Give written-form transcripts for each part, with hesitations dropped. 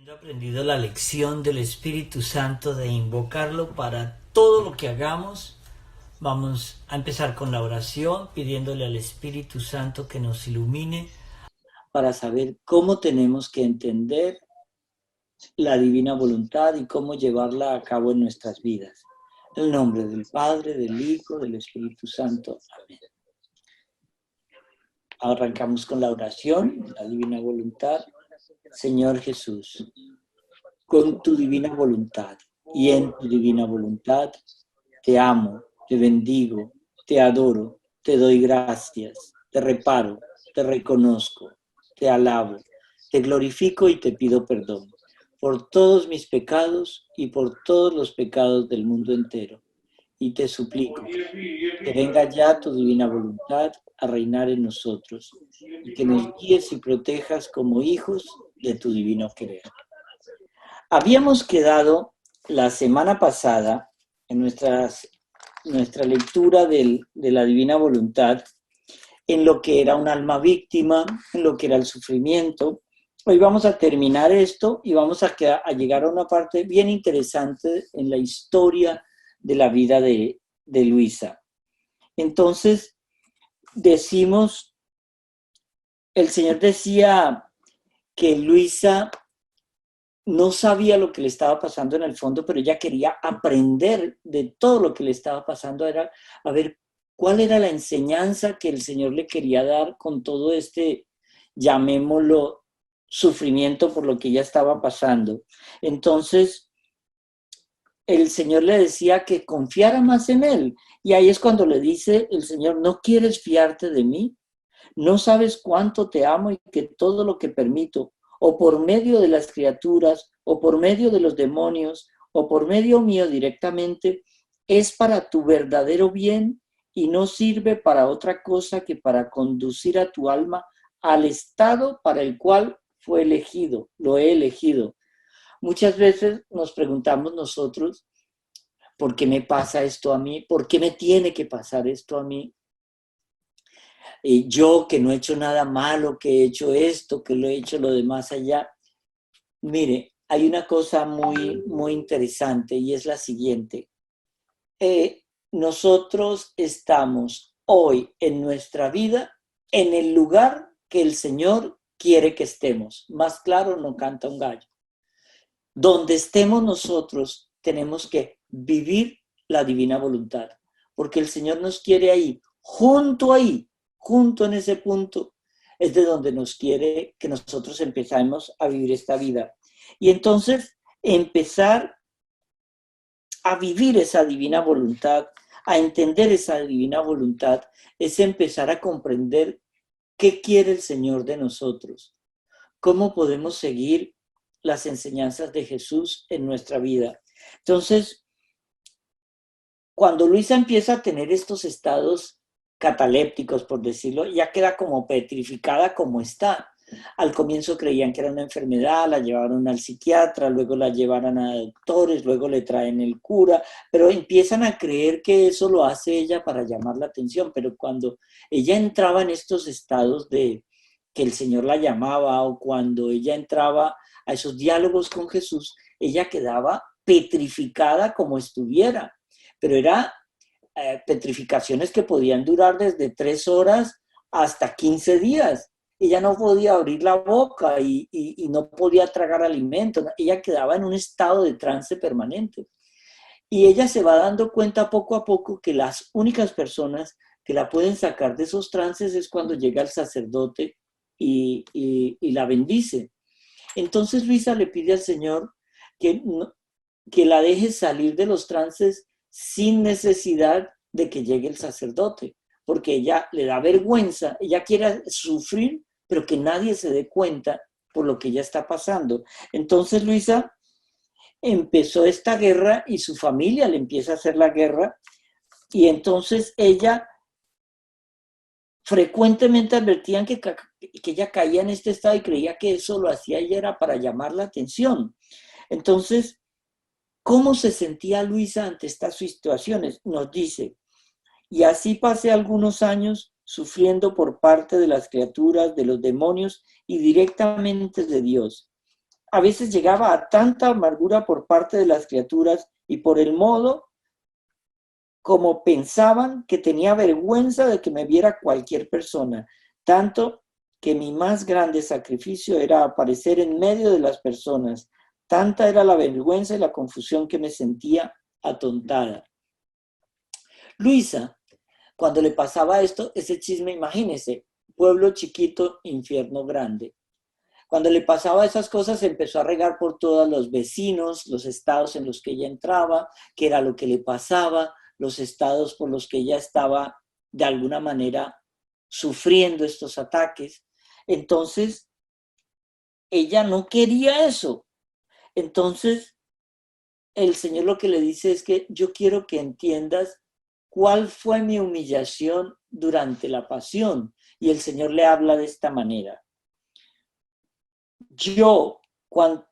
Habiendo aprendido la lección del Espíritu Santo de invocarlo para todo lo que hagamos, vamos a empezar con la oración pidiéndole al Espíritu Santo que nos ilumine para saber cómo tenemos que entender la divina voluntad y cómo llevarla a cabo en nuestras vidas. En el nombre del Padre, del Hijo, del Espíritu Santo. Amén. Arrancamos con la oración, la divina voluntad. Señor Jesús, con tu divina voluntad y en tu divina voluntad, te amo, te bendigo, te adoro, te doy gracias, te reparo, te reconozco, te alabo, te glorifico y te pido perdón por todos mis pecados y por todos los pecados del mundo entero. Y te suplico que venga ya tu divina voluntad a reinar en nosotros y que nos guíes y protejas como hijos de tu divino querer. Habíamos quedado la semana pasada en nuestra lectura de la divina voluntad en lo que era un alma víctima, en lo que era el sufrimiento. Hoy vamos a terminar esto y vamos a llegar a una parte bien interesante en la historia de la vida de Luisa. Entonces, el Señor decía que Luisa no sabía lo que le estaba pasando en el fondo, pero ella quería aprender de todo lo que le estaba pasando, era a ver cuál era la enseñanza que el Señor le quería dar con todo este, llamémoslo, sufrimiento por lo que ella estaba pasando. Entonces, el Señor le decía que confiara más en Él. Y ahí es cuando le dice el Señor, ¿no quieres fiarte de mí? ¿No sabes cuánto te amo y que todo lo que permito, o por medio de las criaturas, o por medio de los demonios, o por medio mío directamente, es para tu verdadero bien y no sirve para otra cosa que para conducir a tu alma al estado para el cual fue elegido, lo he elegido? Muchas veces nos preguntamos nosotros, ¿por qué me pasa esto a mí? ¿Por qué me tiene que pasar esto a mí? Yo que no he hecho nada malo, que he hecho esto, que lo he hecho lo demás allá. Mire, hay una cosa muy interesante y es la siguiente. Nosotros estamos hoy en nuestra vida en el lugar que el Señor quiere que estemos. Más claro no canta un gallo. Donde estemos nosotros tenemos que vivir la divina voluntad, porque el Señor nos quiere ahí, junto en ese punto, es de donde nos quiere que nosotros empezamos a vivir esta vida. Y entonces empezar a vivir esa divina voluntad, a entender esa divina voluntad, es empezar a comprender qué quiere el Señor de nosotros, cómo podemos seguir las enseñanzas de Jesús en nuestra vida. Entonces, cuando Luisa empieza a tener estos estados catalépticos, por decirlo, ya queda como petrificada como está. Al comienzo creían que era una enfermedad, la llevaron al psiquiatra, luego la llevaron a doctores, luego le traen el cura, pero empiezan a creer que eso lo hace ella para llamar la atención. Pero cuando ella entraba en estos estados de que el Señor la llamaba, o cuando ella entraba a esos diálogos con Jesús, ella quedaba petrificada como estuviera, pero era petrificaciones que podían durar desde 3 horas hasta 15 días. Ella no podía abrir la boca y no podía tragar alimento. Ella quedaba en un estado de trance permanente. Y ella se va dando cuenta poco a poco que las únicas personas que la pueden sacar de esos trances es cuando llega el sacerdote y la bendice. Entonces Luisa le pide al Señor que la deje salir de los trances sin necesidad de que llegue el sacerdote, porque ella le da vergüenza, ella quiere sufrir, pero que nadie se dé cuenta por lo que ella está pasando. Entonces Luisa empezó esta guerra y su familia le empieza a hacer la guerra, y entonces ella frecuentemente advertían que ella caía en este estado y creía que eso lo hacía ella era para llamar la atención. Entonces, ¿cómo se sentía Luisa ante estas situaciones? Nos dice, y así pasé algunos años sufriendo por parte de las criaturas, de los demonios y directamente de Dios. a veces llegaba a tanta amargura por parte de las criaturas y por el modo como pensaban que tenía vergüenza de que me viera cualquier persona, tanto que mi más grande sacrificio era aparecer en medio de las personas. Tanta era la vergüenza y la confusión que me sentía atontada. Luisa, cuando le pasaba esto, ese chisme, imagínense, pueblo chiquito, infierno grande. Cuando le pasaba esas cosas, empezó a regar por todos los vecinos, los estados en los que ella entraba, qué era lo que le pasaba, los estados por los que ella estaba de alguna manera sufriendo estos ataques. Entonces, ella no quería eso. Entonces, el Señor lo que le dice es que yo quiero que entiendas cuál fue mi humillación durante la pasión. Y el Señor le habla de esta manera. Yo, cuando,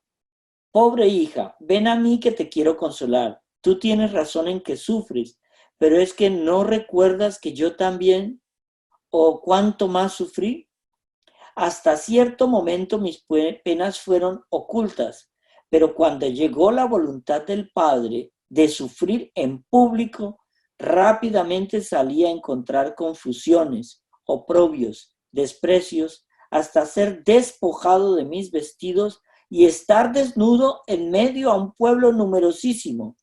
pobre hija, ven a mí que te quiero consolar. Tú tienes razón en que sufres, pero es que no recuerdas que yo también, o cuánto más sufrí. Hasta cierto momento mis penas fueron ocultas, pero cuando llegó la voluntad del Padre de sufrir en público, rápidamente salí a encontrar confusiones, oprobios, desprecios, hasta ser despojado de mis vestidos y estar desnudo en medio a un pueblo numerosísimo.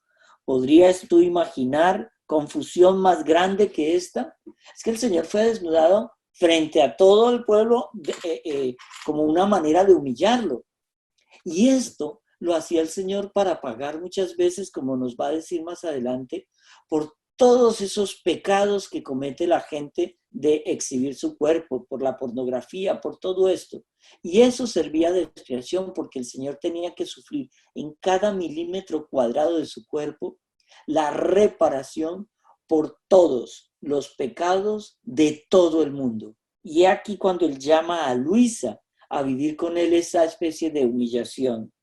¿Podrías tú imaginar confusión más grande que esta? Es que el Señor fue desnudado frente a todo el pueblo como una manera de humillarlo. Y esto lo hacía el Señor para pagar muchas veces, como nos va a decir más adelante, por todos esos pecados que comete la gente de exhibir su cuerpo, por la pornografía, por todo esto. Y eso servía de expiación porque el Señor tenía que sufrir en cada milímetro cuadrado de su cuerpo la reparación por todos los pecados de todo el mundo. Y aquí cuando él llama a Luisa a vivir con él esa especie de humillación.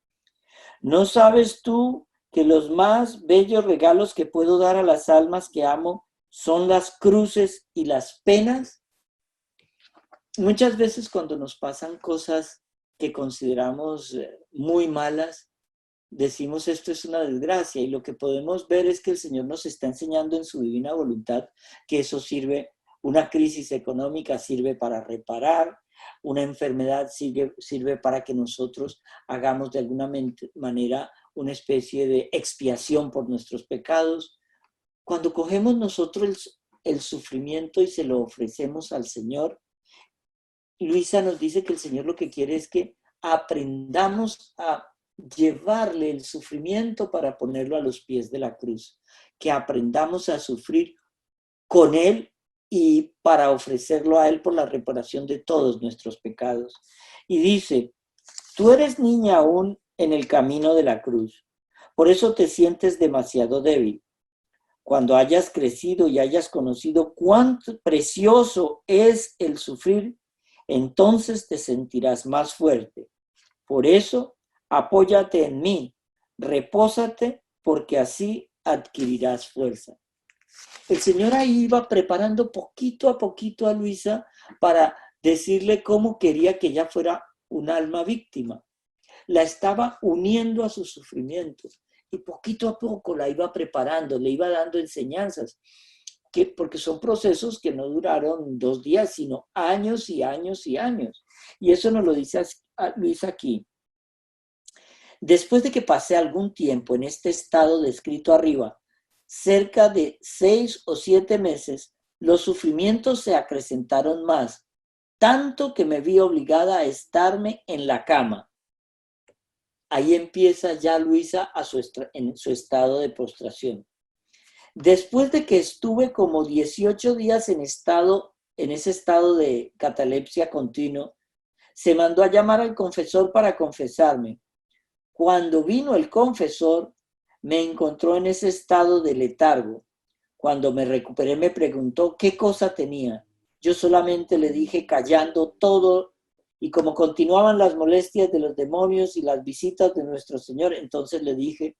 ¿No sabes tú que los más bellos regalos que puedo dar a las almas que amo son las cruces y las penas? Muchas veces cuando nos pasan cosas que consideramos muy malas, decimos esto es una desgracia, y lo que podemos ver es que el Señor nos está enseñando en su divina voluntad que eso sirve, una crisis económica sirve para reparar, una enfermedad sirve para que nosotros hagamos de alguna manera una especie de expiación por nuestros pecados. Cuando cogemos nosotros el sufrimiento y se lo ofrecemos al Señor, Luisa nos dice que el Señor lo que quiere es que aprendamos a llevarle el sufrimiento para ponerlo a los pies de la cruz, que aprendamos a sufrir con Él y para ofrecerlo a Él por la reparación de todos nuestros pecados. Y dice, tú eres niña aún en el camino de la cruz, por eso te sientes demasiado débil. Cuando hayas crecido y hayas conocido cuán precioso es el sufrir, entonces te sentirás más fuerte. Por eso, apóyate en mí, repósate, porque así adquirirás fuerza. El Señor ahí iba preparando poquito a Luisa para decirle cómo quería que ella fuera un alma víctima. La estaba uniendo a sus sufrimientos y poquito a poco la iba preparando, le iba dando enseñanzas, porque son procesos que no duraron 2 días, sino años y años y años. Y eso nos lo dice Luisa aquí. Después de que pasé algún tiempo en este estado descrito arriba, cerca de 6 o 7 meses, los sufrimientos se acrecentaron más, tanto que me vi obligada a estarme en la cama. Ahí empieza ya Luisa en su estado de postración. Después de que estuve como 18 días en ese estado de catalepsia continuo, se mandó a llamar al confesor para confesarme. Cuando vino el confesor, me encontró en ese estado de letargo. Cuando me recuperé, me preguntó qué cosa tenía. Yo solamente le dije callando todo, y como continuaban las molestias de los demonios y las visitas de nuestro Señor, entonces le dije,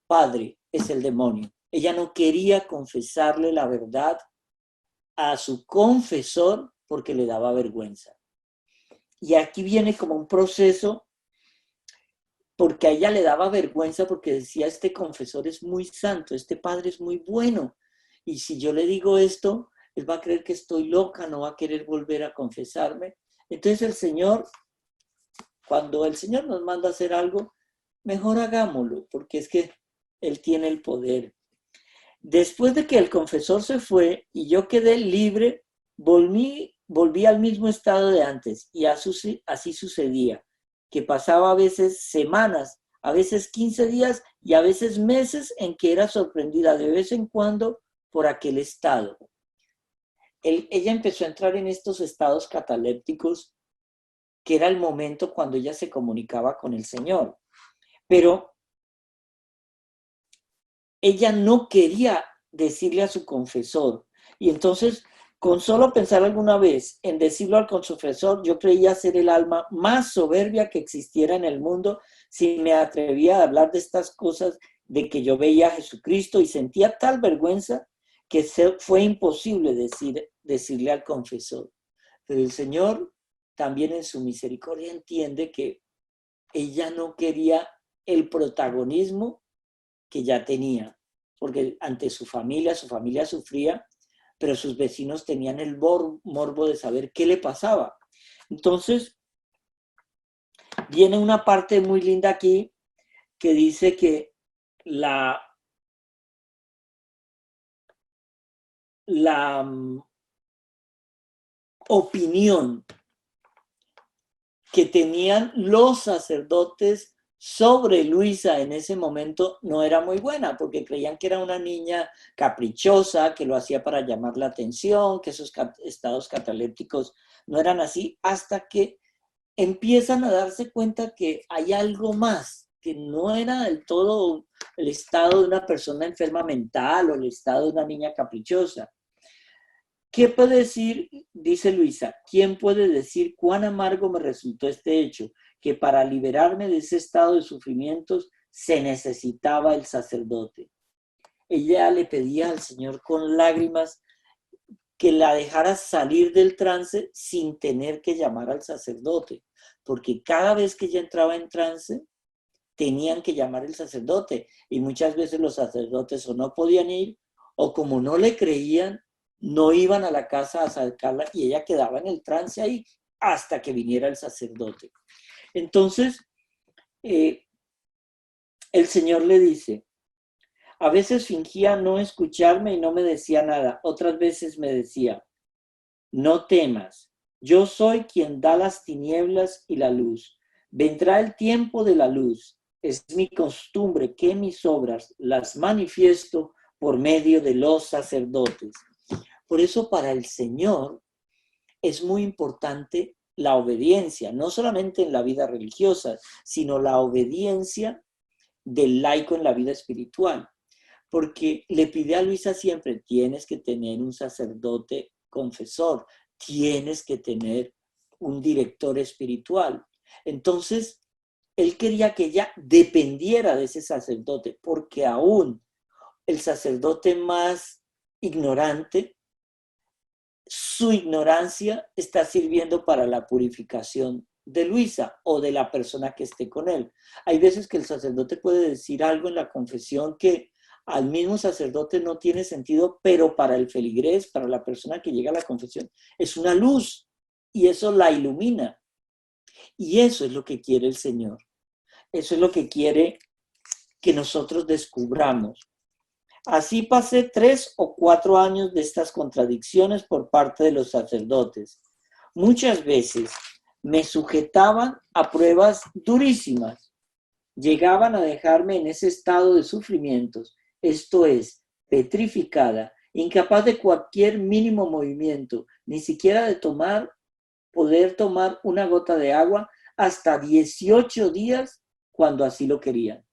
Padre, es el demonio. Ella no quería confesarle la verdad a su confesor porque le daba vergüenza. Y aquí viene como un proceso porque a ella le daba vergüenza porque decía, este confesor es muy santo, este padre es muy bueno, y si yo le digo esto, él va a creer que estoy loca, no va a querer volver a confesarme. Entonces el Señor, cuando el Señor nos manda a hacer algo, mejor hagámoslo, porque es que Él tiene el poder. Después de que el confesor se fue y yo quedé libre, volví al mismo estado de antes, y así sucedía, que pasaba a veces semanas, a veces 15 días y a veces meses en que era sorprendida de vez en cuando por aquel estado. Ella empezó a entrar en estos estados catalépticos, que era el momento cuando ella se comunicaba con el Señor. Pero ella no quería decirle a su confesor. Y entonces, con solo pensar alguna vez en decirlo al confesor, yo creía ser el alma más soberbia que existiera en el mundo si me atrevía a hablar de estas cosas, de que yo veía a Jesucristo, y sentía tal vergüenza que fue imposible decirle al confesor. Pero el Señor también en su misericordia entiende que ella no quería el protagonismo que ya tenía, porque ante su familia sufría, pero sus vecinos tenían el morbo de saber qué le pasaba. Entonces, viene una parte muy linda aquí que dice que la opinión que tenían los sacerdotes sobre Luisa en ese momento no era muy buena, porque creían que era una niña caprichosa, que lo hacía para llamar la atención, que esos estados catalépticos no eran así, hasta que empiezan a darse cuenta que hay algo más, que no era del todo el estado de una persona enferma mental o el estado de una niña caprichosa. ¿Qué puede decir? Dice Luisa, ¿quién puede decir cuán amargo me resultó este hecho? Que para liberarme de ese estado de sufrimientos se necesitaba el sacerdote. Ella le pedía al Señor con lágrimas que la dejara salir del trance sin tener que llamar al sacerdote, porque cada vez que ella entraba en trance, tenían que llamar al sacerdote, y muchas veces los sacerdotes o no podían ir, o como no le creían, no iban a la casa a sacarla, y ella quedaba en el trance ahí hasta que viniera el sacerdote. Entonces, el Señor le dice, a veces fingía no escucharme y no me decía nada, otras veces me decía, no temas, yo soy quien da las tinieblas y la luz. Vendrá el tiempo de la luz. Es mi costumbre que mis obras las manifiesto por medio de los sacerdotes. Por eso para el Señor es muy importante la obediencia, no solamente en la vida religiosa, sino la obediencia del laico en la vida espiritual. Porque le pide a Luisa siempre, tienes que tener un sacerdote confesor, tienes que tener un director espiritual. Entonces, él quería que ella dependiera de ese sacerdote, porque aún el sacerdote más ignorante, su ignorancia está sirviendo para la purificación de Luisa o de la persona que esté con él. Hay veces que el sacerdote puede decir algo en la confesión que al mismo sacerdote no tiene sentido, pero para el feligrés, para la persona que llega a la confesión, es una luz y eso la ilumina. Y eso es lo que quiere el Señor. Eso es lo que quiere que nosotros descubramos. Así pasé 3 o 4 años de estas contradicciones por parte de los sacerdotes. Muchas veces me sujetaban a pruebas durísimas. Llegaban a dejarme en ese estado de sufrimientos, esto es, petrificada, incapaz de cualquier mínimo movimiento, ni siquiera de poder tomar una gota de agua hasta 18 días cuando así lo querían.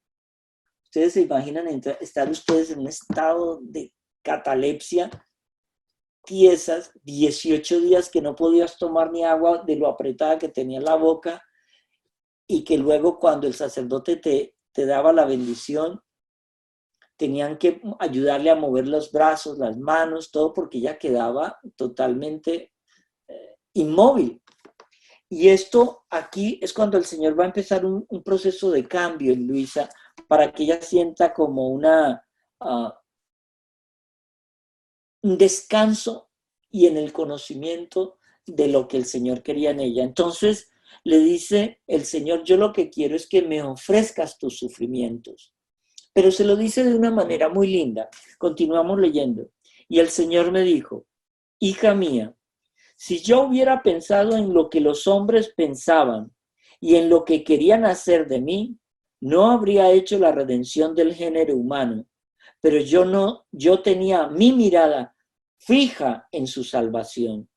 Ustedes se imaginan estar ustedes en un estado de catalepsia, tiesas, 18 días que no podías tomar ni agua de lo apretada que tenía la boca, y que luego cuando el sacerdote te daba la bendición, tenían que ayudarle a mover los brazos, las manos, todo, porque ella quedaba totalmente inmóvil. Y esto aquí es cuando el Señor va a empezar un proceso de cambio en Luisa para que ella sienta como un descanso y en el conocimiento de lo que el Señor quería en ella. Entonces le dice el Señor, yo lo que quiero es que me ofrezcas tus sufrimientos. Pero se lo dice de una manera muy linda. Continuamos leyendo. Y el Señor me dijo, hija mía, si yo hubiera pensado en lo que los hombres pensaban y en lo que querían hacer de mí, no habría hecho la redención del género humano. Pero yo tenía mi mirada fija en su salvación.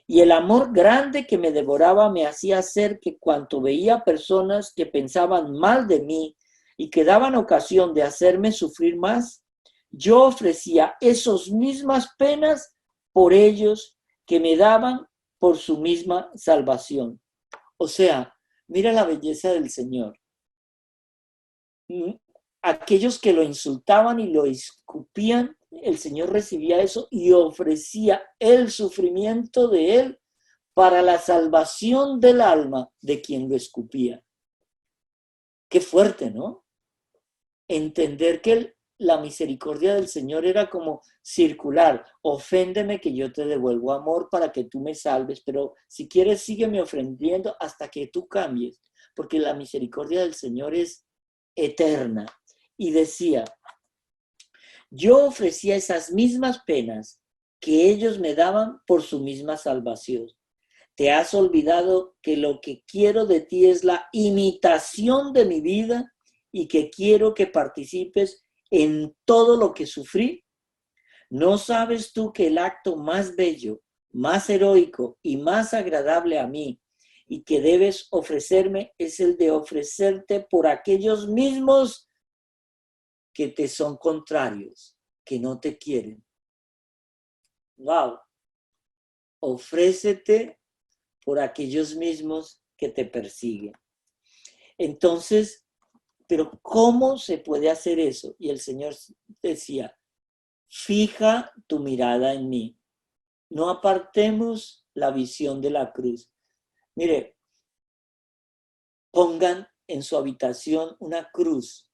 Y el amor grande que me devoraba me hacía hacer que cuanto veía personas que pensaban mal de mí y que daban ocasión de hacerme sufrir más, yo ofrecía esas mismas penas por ellos que me daban por su misma salvación. O sea, mira la belleza del Señor. Aquellos que lo insultaban y lo escupían, el Señor recibía eso y ofrecía el sufrimiento de él para la salvación del alma de quien lo escupía. Qué fuerte, ¿no? Entender que la misericordia del Señor era como circular. Oféndeme que yo te devuelvo amor para que tú me salves, pero si quieres sígueme ofendiendo hasta que tú cambies, porque la misericordia del Señor es eterna. Y decía, yo ofrecía esas mismas penas que ellos me daban por su misma salvación. Te has olvidado que lo que quiero de ti es la imitación de mi vida y que quiero que participes en todo lo que sufrí. ¿No sabes tú que el acto más bello, más heroico y más agradable a mí y que debes ofrecerme es el de ofrecerte por aquellos mismos que te son contrarios, que no te quieren? ¡Wow! Ofrécete por aquellos mismos que te persiguen. Entonces, pero ¿cómo se puede hacer eso? Y el Señor decía, fija tu mirada en mí. No apartemos la visión de la cruz. Mire, pongan en su habitación una cruz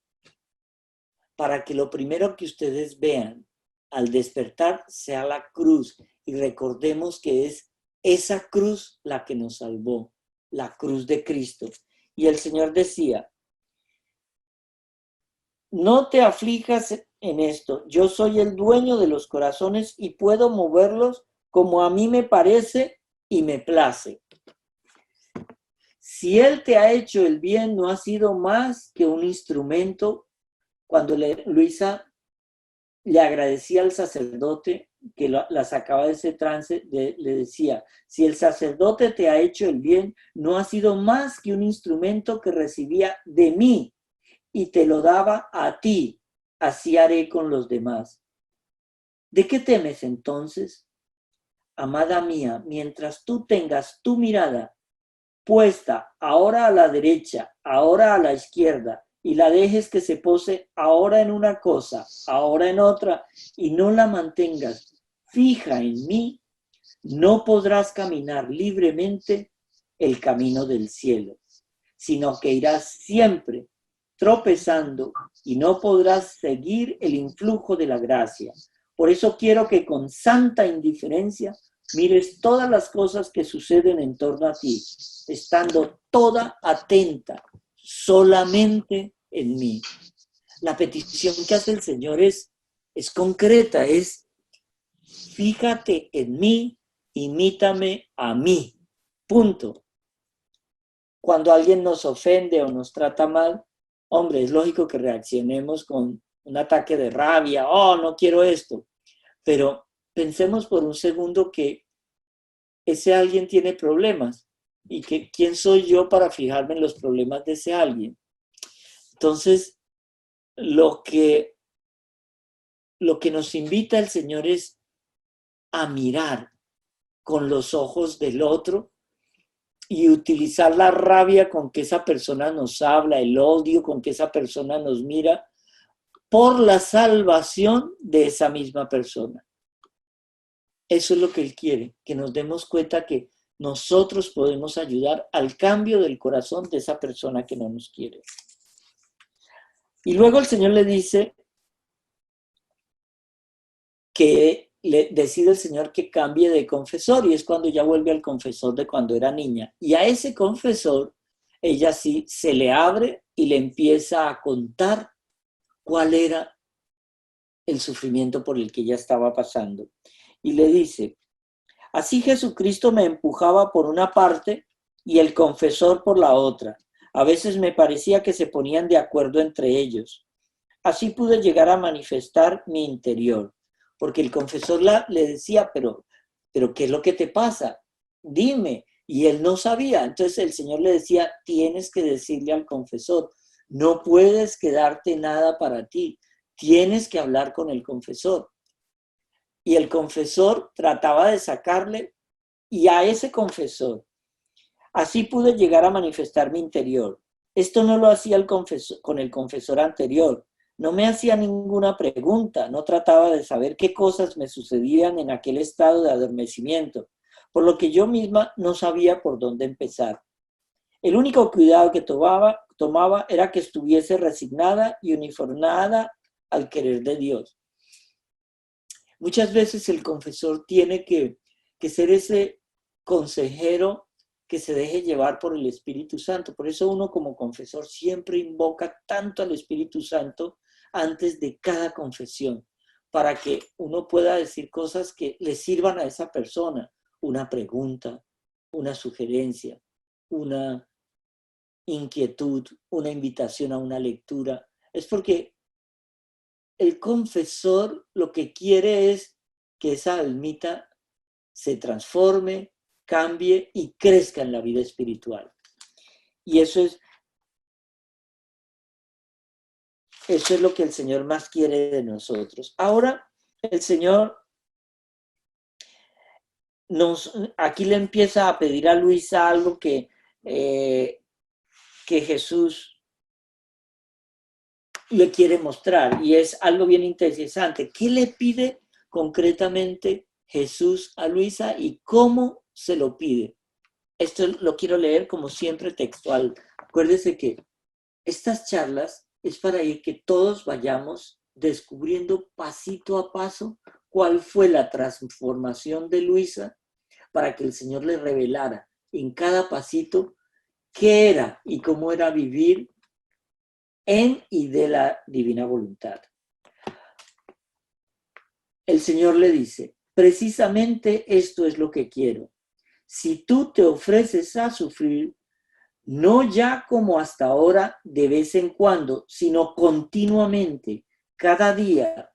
para que lo primero que ustedes vean al despertar sea la cruz. Y recordemos que es esa cruz la que nos salvó, la cruz de Cristo. Y el Señor decía, no te aflijas en esto, yo soy el dueño de los corazones y puedo moverlos como a mí me parece y me place. Si Él te ha hecho el bien, no ha sido más que un instrumento. Cuando Luisa le agradecía al sacerdote que la sacaba de ese trance, le decía, si el sacerdote te ha hecho el bien, no ha sido más que un instrumento que recibía de mí y te lo daba a ti, así haré con los demás. ¿De qué temes entonces? Amada mía, mientras tú tengas tu mirada puesta ahora a la derecha, ahora a la izquierda, y la dejes que se pose ahora en una cosa, ahora en otra, y no la mantengas fija en mí, no podrás caminar libremente el camino del cielo, sino que irás siempre tropezando y no podrás seguir el influjo de la gracia. Por eso quiero que con santa indiferencia mires todas las cosas que suceden en torno a ti, estando toda atenta solamente en mí. La petición que hace el Señor es concreta, es fíjate en mí, imítame a mí, punto. Cuando alguien nos ofende o nos trata mal, hombre, es lógico que reaccionemos con un ataque de rabia, oh, no quiero esto, pero pensemos por un segundo que ese alguien tiene problemas y que quién soy yo para fijarme en los problemas de ese alguien. Entonces, lo que nos invita el Señor es a mirar con los ojos del otro y utilizar la rabia con que esa persona nos habla, el odio con que esa persona nos mira, por la salvación de esa misma persona. Eso es lo que Él quiere, que nos demos cuenta que nosotros podemos ayudar al cambio del corazón de esa persona que no nos quiere. Y luego el Señor le dice que le decide el Señor que cambie de confesor, y es cuando ya vuelve al confesor de cuando era niña. Y a ese confesor, ella sí se le abre y le empieza a contar cuál era el sufrimiento por el que ella estaba pasando. Y le dice: así Jesucristo me empujaba por una parte y el confesor por la otra. A veces me parecía que se ponían de acuerdo entre ellos. Así pude llegar a manifestar mi interior, porque el confesor le decía, pero ¿qué es lo que te pasa? Dime. Y él no sabía. Entonces el Señor le decía, tienes que decirle al confesor, no puedes quedarte nada para ti, tienes que hablar con el confesor. Y el confesor trataba de sacarle, y a ese confesor, así pude llegar a manifestar mi interior. Esto no lo hacía con el confesor anterior. No me hacía ninguna pregunta, no trataba de saber qué cosas me sucedían en aquel estado de adormecimiento, por lo que yo misma no sabía por dónde empezar. El único cuidado que tomaba era que estuviese resignada y uniformada al querer de Dios. Muchas veces el confesor tiene que ser ese consejero que se deje llevar por el Espíritu Santo. Por eso uno como confesor siempre invoca tanto al Espíritu Santo antes de cada confesión, para que uno pueda decir cosas que le sirvan a esa persona, una pregunta, una sugerencia, una inquietud, una invitación a una lectura. Es porque el confesor lo que quiere es que esa almita se transforme, cambie y crezca en la vida espiritual. Y eso es lo que el Señor más quiere de nosotros. Ahora, el Señor aquí le empieza a pedir a Luisa algo que Jesús le quiere mostrar, y es algo bien interesante. ¿Qué le pide concretamente Jesús a Luisa y cómo se lo pide? Esto lo quiero leer como siempre textual. Acuérdese que estas charlas es para que todos vayamos descubriendo pasito a paso cuál fue la transformación de Luisa, para que el Señor le revelara en cada pasito qué era y cómo era vivir en y de la divina voluntad. El Señor le dice, precisamente esto es lo que quiero. Si tú te ofreces a sufrir, no ya como hasta ahora de vez en cuando, sino continuamente, cada día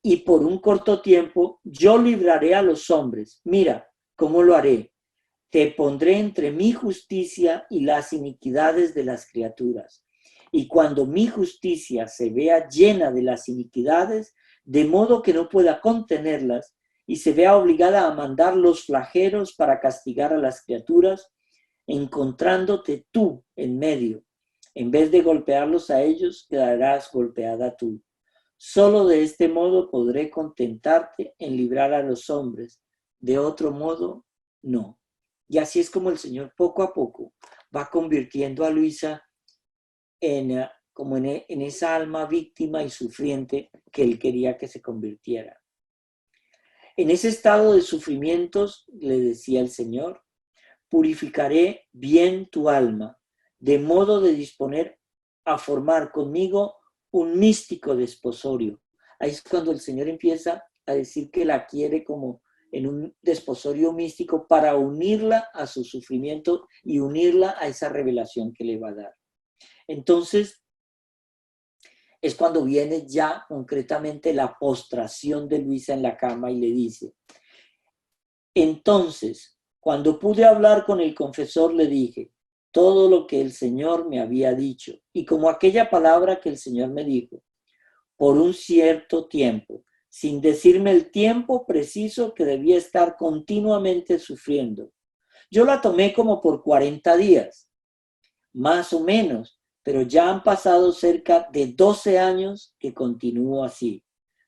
y por un corto tiempo, yo libraré a los hombres. Mira, ¿cómo lo haré? Te pondré entre mi justicia y las iniquidades de las criaturas. Y cuando mi justicia se vea llena de las iniquidades, de modo que no pueda contenerlas, y se vea obligada a mandar los flagelos para castigar a las criaturas, encontrándote tú en medio, en vez de golpearlos a ellos, quedarás golpeada tú. Solo de este modo podré contentarte en librar a los hombres. De otro modo, no. Y así es como el Señor poco a poco va convirtiendo a Luisa en esa alma víctima y sufriente que Él quería que se convirtiera. En ese estado de sufrimientos, le decía el Señor, purificaré bien tu alma, de modo de disponer a formar conmigo un místico desposorio. Ahí es cuando el Señor empieza a decir que la quiere como en un desposorio místico para unirla a su sufrimiento y unirla a esa revelación que le va a dar. Entonces, es cuando viene ya concretamente la postración de Luisa en la cama y le dice, entonces, cuando pude hablar con el confesor, le dije todo lo que el Señor me había dicho, y como aquella palabra que el Señor me dijo, por un cierto tiempo, sin decirme el tiempo preciso que debía estar continuamente sufriendo. Yo la tomé como por 40 días, más o menos, pero ya han pasado cerca de 12 años que continúo así.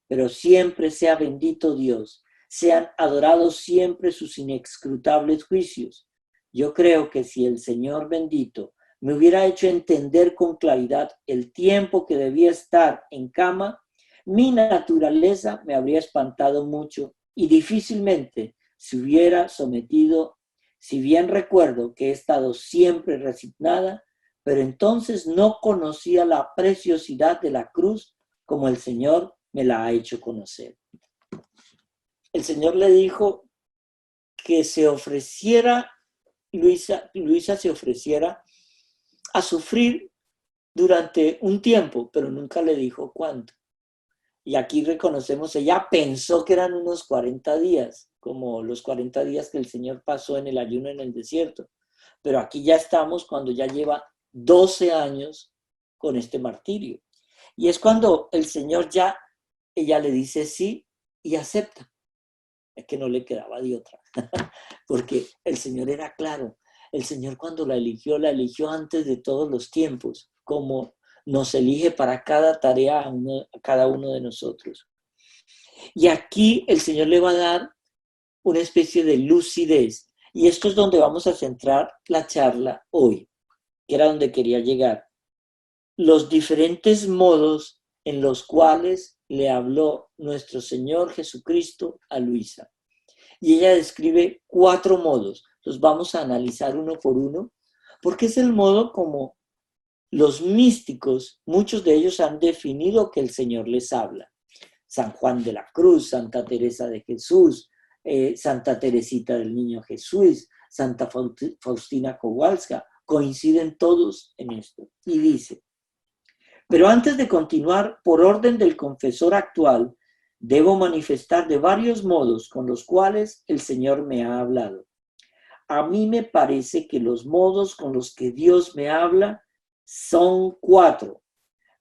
Pero siempre sea bendito Dios, sean adorados siempre sus inescrutables juicios. Yo creo que si el Señor bendito me hubiera hecho entender con claridad el tiempo que debía estar en cama, mi naturaleza me habría espantado mucho y difícilmente se hubiera sometido, si bien recuerdo que he estado siempre resignada, pero entonces no conocía la preciosidad de la cruz como el Señor me la ha hecho conocer. El Señor le dijo que se ofreciera, Luisa se ofreciera a sufrir durante un tiempo, pero nunca le dijo cuánto. Y aquí reconocemos, ella pensó que eran unos 40 días, como los 40 días que el Señor pasó en el ayuno en el desierto. Pero aquí ya estamos cuando ya lleva 12 años con este martirio. Y es cuando el Señor ya, ella le dice sí y acepta. Es que no le quedaba de otra, porque el Señor era claro. El Señor cuando la eligió antes de todos los tiempos, como nos elige para cada tarea a cada uno de nosotros. Y aquí el Señor le va a dar una especie de lucidez. Y esto es donde vamos a centrar la charla hoy, que era donde quería llegar. Los diferentes modos en los cuales le habló nuestro Señor Jesucristo a Luisa. Y ella describe 4 modos. Los vamos a analizar uno por uno, porque es el modo como los místicos, muchos de ellos han definido que el Señor les habla. San Juan de la Cruz, Santa Teresa de Jesús, Santa Teresita del Niño Jesús, Santa Faustina Kowalska, coinciden todos en esto. Y dice, pero antes de continuar, por orden del confesor actual, debo manifestar de varios modos con los cuales el Señor me ha hablado. A mí me parece que los modos con los que Dios me habla son 4,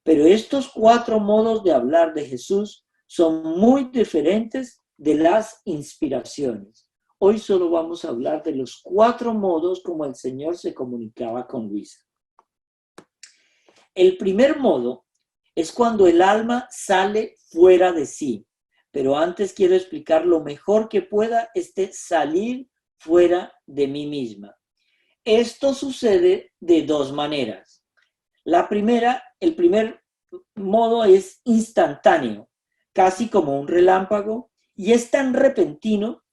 pero estos 4 modos de hablar de Jesús son muy diferentes de las inspiraciones. Hoy solo vamos a hablar de los 4 modos como el Señor se comunicaba con Luisa. El primer modo es cuando el alma sale fuera de sí, pero antes quiero explicar lo mejor que pueda salir fuera de mí misma. Esto sucede de 2 maneras. El primer modo es instantáneo, casi como un relámpago, y es tan repentino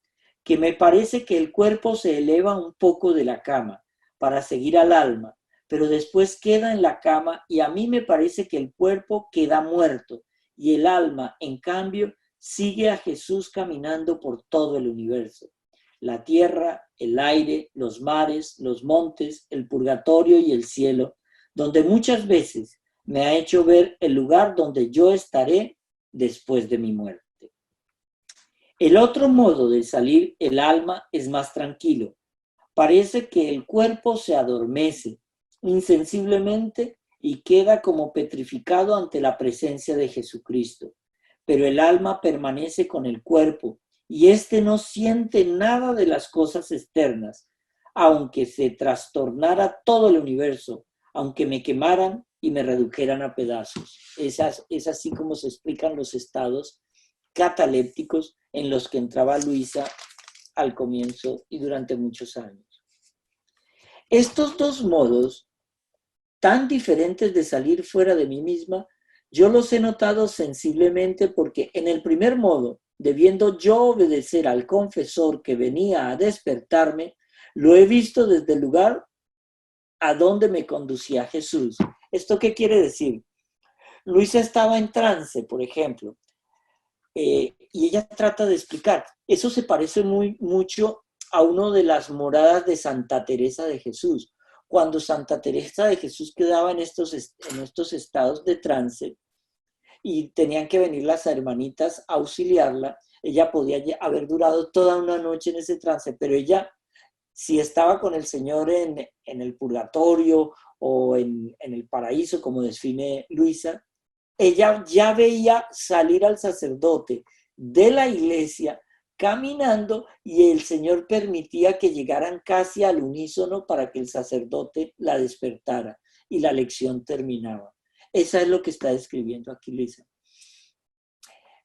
que me parece que el cuerpo se eleva un poco de la cama para seguir al alma, pero después queda en la cama y a mí me parece que el cuerpo queda muerto y el alma, en cambio, sigue a Jesús caminando por todo el universo. La tierra, el aire, los mares, los montes, el purgatorio y el cielo, donde muchas veces me ha hecho ver el lugar donde yo estaré después de mi muerte. El otro modo de salir el alma es más tranquilo. Parece que el cuerpo se adormece insensiblemente y queda como petrificado ante la presencia de Jesucristo. Pero el alma permanece con el cuerpo y éste no siente nada de las cosas externas, aunque se trastornara todo el universo, aunque me quemaran y me redujeran a pedazos. Es así como se explican los estados catalépticos en los que entraba Luisa al comienzo y durante muchos años. Estos 2 modos tan diferentes de salir fuera de mí misma, yo los he notado sensiblemente porque en el primer modo, debiendo yo obedecer al confesor que venía a despertarme, lo he visto desde el lugar a donde me conducía Jesús. ¿Esto qué quiere decir? Luisa estaba en trance, por ejemplo, y ella trata de explicar. Eso se parece mucho a una de las moradas de Santa Teresa de Jesús. Cuando Santa Teresa de Jesús quedaba en estos estados de trance y tenían que venir las hermanitas a auxiliarla, ella podía haber durado toda una noche en ese trance, pero ella, si estaba con el Señor en el purgatorio o en el paraíso, como define Luisa, ella ya veía salir al sacerdote de la iglesia caminando y el Señor permitía que llegaran casi al unísono para que el sacerdote la despertara y la lección terminaba. Esa es lo que está describiendo aquí Luisa.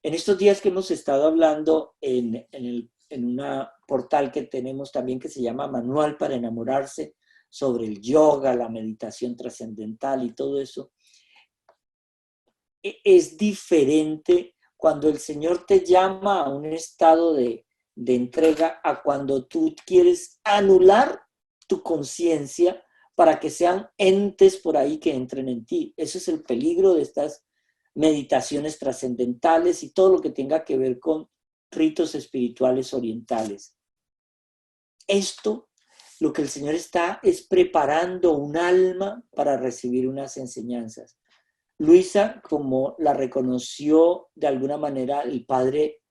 En estos días que hemos estado hablando en una portal que tenemos también que se llama Manual para Enamorarse, sobre el yoga, la meditación trascendental y todo eso, es diferente cuando el Señor te llama a un estado de entrega a cuando tú quieres anular tu conciencia para que sean entes por ahí que entren en ti. Ese es el peligro de estas meditaciones trascendentales y todo lo que tenga que ver con ritos espirituales orientales. Esto, lo que el Señor está es preparando un alma para recibir unas enseñanzas. Luisa, como la reconoció de alguna manera el padre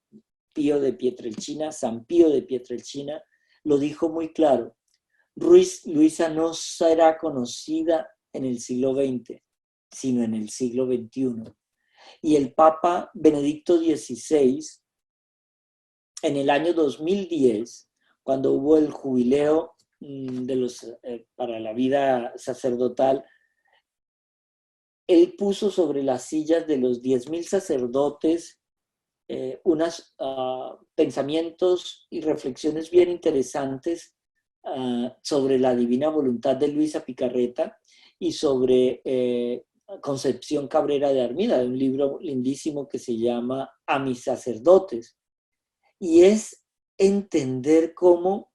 Pío de Pietrelcina, San Pío de Pietrelcina, lo dijo muy claro. Luisa no será conocida en el siglo XX, sino en el siglo XXI. Y el Papa Benedicto XVI, en el año 2010, cuando hubo el jubileo para la vida sacerdotal, él puso sobre las sillas de los 10,000 sacerdotes unos pensamientos y reflexiones bien interesantes sobre la divina voluntad de Luisa Picarreta y sobre Concepción Cabrera de Armida, de un libro lindísimo que se llama A mis sacerdotes. Y es entender cómo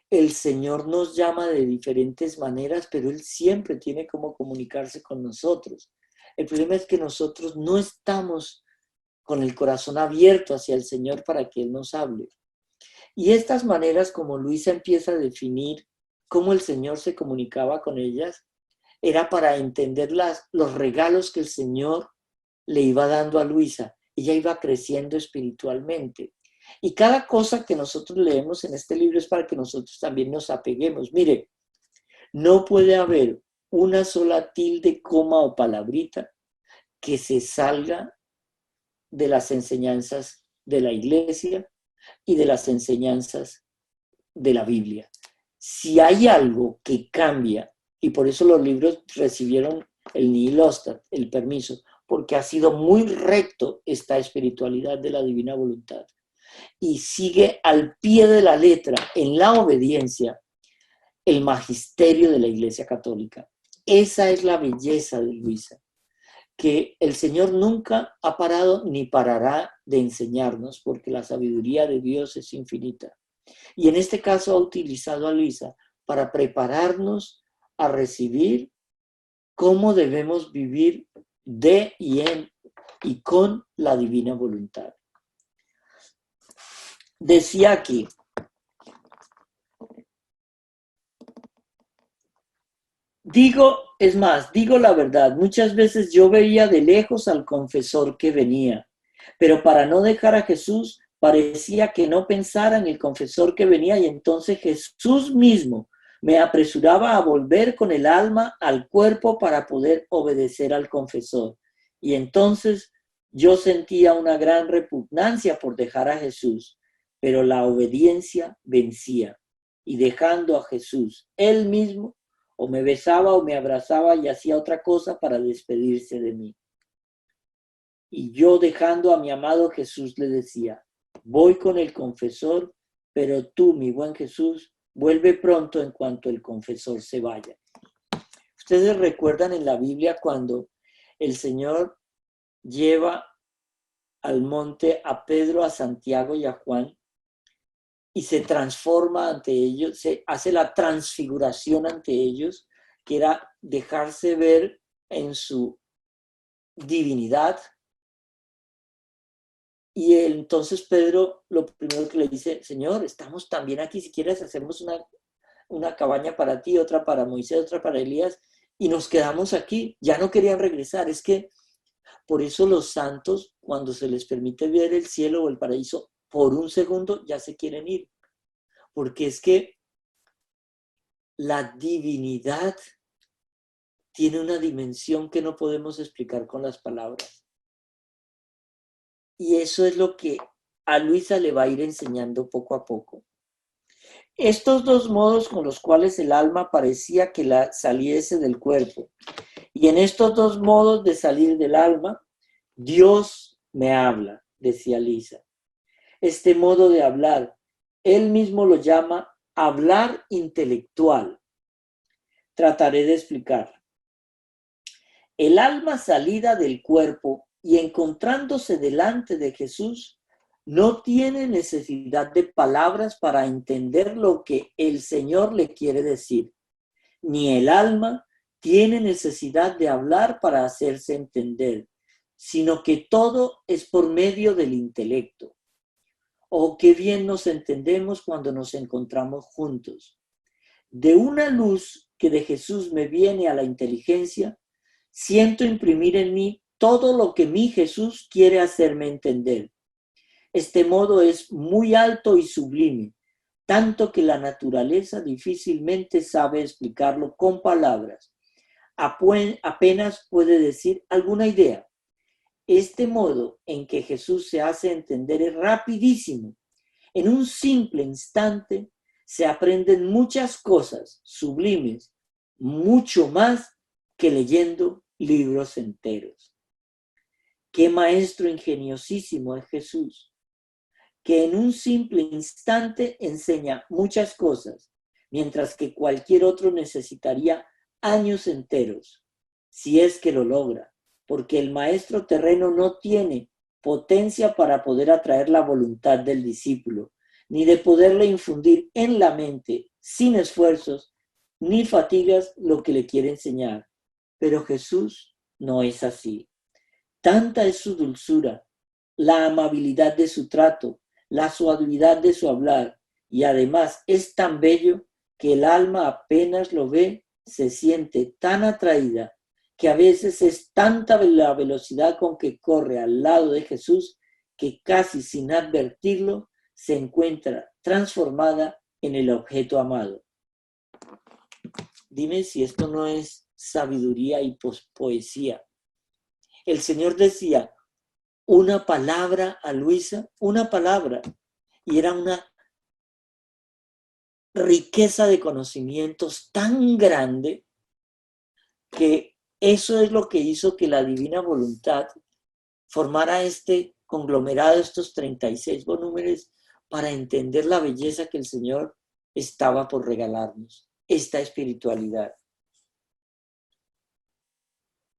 el Señor nos llama de diferentes maneras, pero Él siempre tiene cómo comunicarse con nosotros. El problema es que nosotros no estamos con el corazón abierto hacia el Señor para que Él nos hable. Y estas maneras como Luisa empieza a definir cómo el Señor se comunicaba con ellas, era para entender los regalos que el Señor le iba dando a Luisa. Ella iba creciendo espiritualmente. Y cada cosa que nosotros leemos en este libro es para que nosotros también nos apeguemos. Mire, no puede haber una sola tilde, coma o palabrita que se salga de las enseñanzas de la Iglesia y de las enseñanzas de la Biblia. Si hay algo que cambia, y por eso los libros recibieron el nihil ostat, el permiso, porque ha sido muy recto esta espiritualidad de la divina voluntad. Y sigue al pie de la letra, en la obediencia, el magisterio de la Iglesia Católica. Esa es la belleza de Luisa, que el Señor nunca ha parado ni parará de enseñarnos, porque la sabiduría de Dios es infinita. Y en este caso ha utilizado a Luisa para prepararnos a recibir cómo debemos vivir de y en y con la divina voluntad. Decía aquí, digo la verdad, muchas veces yo veía de lejos al confesor que venía, pero para no dejar a Jesús, parecía que no pensara en el confesor que venía y entonces Jesús mismo me apresuraba a volver con el alma al cuerpo para poder obedecer al confesor. Y entonces yo sentía una gran repugnancia por dejar a Jesús, pero la obediencia vencía. Y dejando a Jesús, él mismo, o me besaba o me abrazaba y hacía otra cosa para despedirse de mí. Y yo dejando a mi amado Jesús le decía, voy con el confesor, pero tú, mi buen Jesús, vuelve pronto en cuanto el confesor se vaya. Ustedes recuerdan en la Biblia cuando el Señor lleva al monte a Pedro, a Santiago y a Juan y se transforma ante ellos, se hace la transfiguración ante ellos, que era dejarse ver en su divinidad. Y entonces Pedro lo primero que le dice, Señor, estamos también aquí, si quieres hacemos una cabaña para ti, otra para Moisés, otra para Elías, y nos quedamos aquí. Ya no querían regresar. Es que por eso los santos, cuando se les permite ver el cielo o el paraíso, por un segundo ya se quieren ir. Porque es que la divinidad tiene una dimensión que no podemos explicar con las palabras. Y eso es lo que a Luisa le va a ir enseñando poco a poco. Estos dos modos con los cuales el alma parecía que la saliese del cuerpo. Y en estos dos modos de salir del alma, Dios me habla. decía Lisa. Este modo de hablar, él mismo lo llama hablar intelectual. Trataré de explicar. El alma salida del cuerpo y encontrándose delante de Jesús no tiene necesidad de palabras para entender lo que el Señor le quiere decir, ni el alma tiene necesidad de hablar para hacerse entender, sino que todo es por medio del intelecto. Oh, qué bien nos entendemos cuando nos encontramos juntos. De una luz que de Jesús me viene a la inteligencia, siento imprimir en mí todo lo que mi Jesús quiere hacerme entender. Este modo es muy alto y sublime, tanto que la naturaleza difícilmente sabe explicarlo con palabras. Apenas puede decir alguna idea. Este modo en que Jesús se hace entender es rapidísimo. En un simple instante se aprenden muchas cosas sublimes, mucho más que leyendo libros enteros. Qué maestro ingeniosísimo es Jesús, que en un simple instante enseña muchas cosas, mientras que cualquier otro necesitaría años enteros, si es que lo logra, porque el maestro terreno no tiene potencia para poder atraer la voluntad del discípulo, ni de poderle infundir en la mente, sin esfuerzos ni fatigas, lo que le quiere enseñar. Pero Jesús no es así. Tanta es su dulzura, la amabilidad de su trato, la suavidad de su hablar, y además es tan bello que el alma apenas lo ve, se siente tan atraída, que a veces es tanta la velocidad con que corre al lado de Jesús, que casi sin advertirlo se encuentra transformada en el objeto amado. Dime si esto no es sabiduría y poesía. El Señor decía una palabra a Luisa, una palabra, y era una riqueza de conocimientos tan grande que eso es lo que hizo que la divina voluntad formara este conglomerado, estos 36 volúmenes, para entender la belleza que el Señor estaba por regalarnos, esta espiritualidad.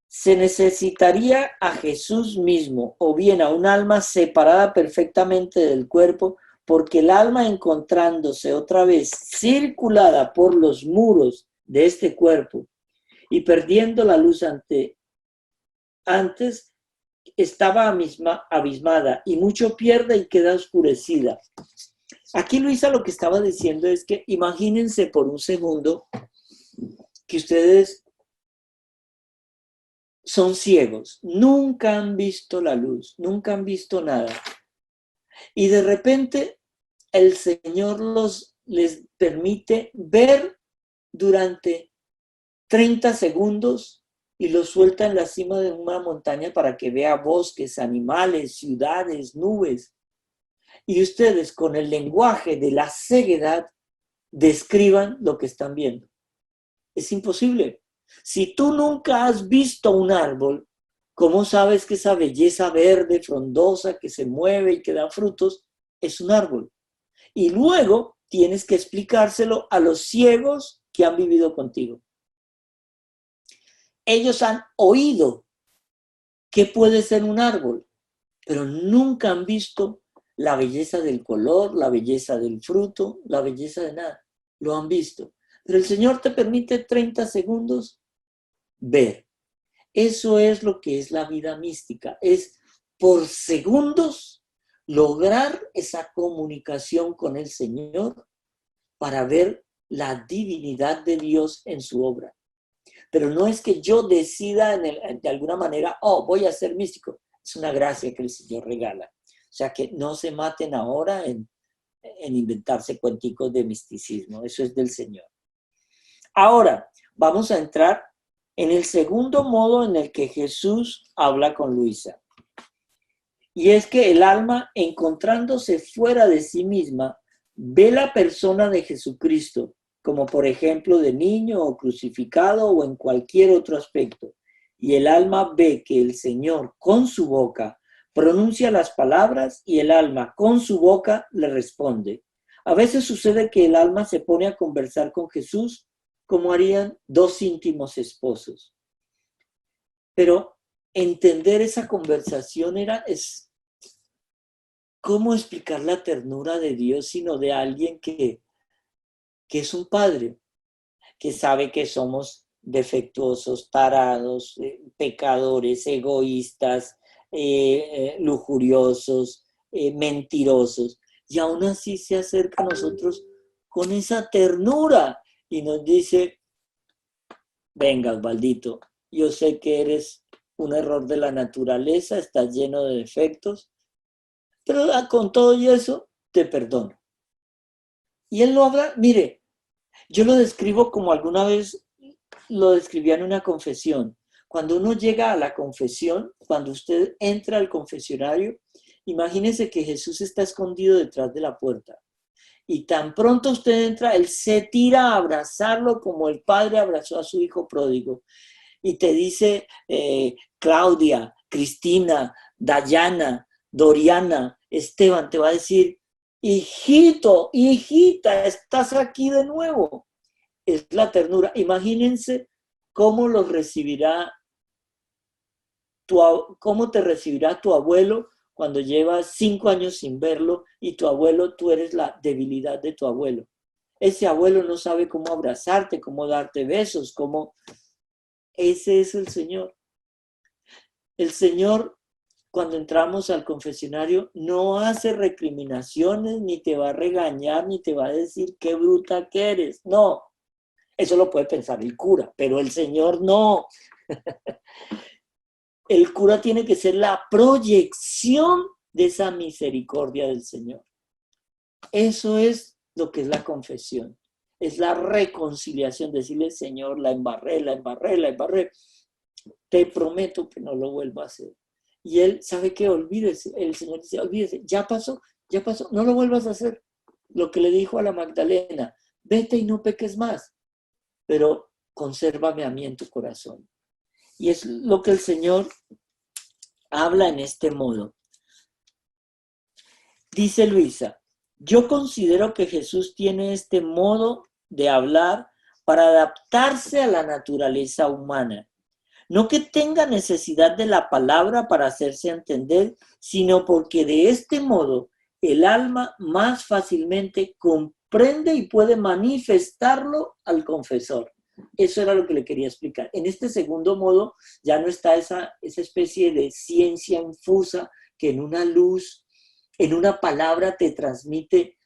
Se necesitaría a Jesús mismo o bien a un alma separada perfectamente del cuerpo, porque el alma, encontrándose otra vez circulada por los muros de este cuerpo y perdiendo la luz antes estaba abismada, y mucho pierde y queda oscurecida. Aquí Luisa lo que estaba diciendo es que imagínense por un segundo que ustedes son ciegos, nunca han visto la luz, nunca han visto nada. Y de repente el Señor les permite ver durante 30 segundos y los suelta en la cima de una montaña para que vea bosques, animales, ciudades, nubes. Y ustedes con el lenguaje de la ceguedad describan lo que están viendo. Es imposible. Si tú nunca has visto un árbol, ¿cómo sabes que esa belleza verde, frondosa, que se mueve y que da frutos, es un árbol? Y luego tienes que explicárselo a los ciegos que han vivido contigo. Ellos han oído qué puede ser un árbol, pero nunca han visto la belleza del color, la belleza del fruto, la belleza de nada. Lo han visto. Pero el Señor te permite 30 segundos ver. Eso es lo que es la vida mística. Es por segundos lograr esa comunicación con el Señor para ver la divinidad de Dios en su obra. Pero no es que yo decida de alguna manera, voy a ser místico. Es una gracia que el Señor regala. O sea, que no se maten ahora en inventarse cuenticos de misticismo. Eso es del Señor. Ahora, vamos a entrar en el segundo modo en el que Jesús habla con Luisa. Y es que el alma, encontrándose fuera de sí misma, ve la persona de Jesucristo, como por ejemplo de niño o crucificado o en cualquier otro aspecto. Y el alma ve que el Señor con su boca pronuncia las palabras y el alma con su boca le responde. A veces sucede que el alma se pone a conversar con Jesús como harían dos íntimos esposos. Pero entender esa conversación es cómo explicar la ternura de Dios, sino de alguien que es un padre, que sabe que somos defectuosos, tarados, pecadores, egoístas, lujuriosos, mentirosos. Y aún así se acerca a nosotros con esa ternura y nos dice, venga, Osvaldito, yo sé que eres un error de la naturaleza, estás lleno de defectos, pero con todo y eso te perdono. Y él lo habla, mire, yo lo describo como alguna vez lo describía en una confesión. Cuando uno llega a la confesión, cuando usted entra al confesionario, imagínese que Jesús está escondido detrás de la puerta. Y tan pronto usted entra, Él se tira a abrazarlo como el padre abrazó a su hijo pródigo. Y te dice, Claudia, Cristina, Dayana, Doriana, Esteban, te va a decir, hijito, hijita, estás aquí de nuevo. Es la ternura. Imagínense cómo los recibirá cómo te recibirá tu abuelo cuando llevas 5 años sin verlo y tu abuelo, tú eres la debilidad de tu abuelo. Ese abuelo no sabe cómo abrazarte, cómo darte besos, cómo... Ese es el Señor. El Señor, cuando entramos al confesionario, no hace recriminaciones, ni te va a regañar, ni te va a decir qué bruta que eres. No, eso lo puede pensar el cura, pero el Señor no. El cura tiene que ser la proyección de esa misericordia del Señor. Eso es lo que es la confesión. Es la reconciliación, decirle, Señor, la embarré. Te prometo que no lo vuelvo a hacer. Y él sabe que olvídese. El Señor dice, olvídese, ya pasó, no lo vuelvas a hacer. Lo que le dijo a la Magdalena, vete y no peques más, pero consérvame a mí en tu corazón. Y es lo que el Señor habla en este modo. Dice Luisa, yo considero que Jesús tiene este modo de hablar para adaptarse a la naturaleza humana. No que tenga necesidad de la palabra para hacerse entender, sino porque de este modo el alma más fácilmente comprende y puede manifestarlo al confesor. Eso era lo que le quería explicar. En este segundo modo ya no está esa especie de ciencia infusa que en una luz, en una palabra te transmite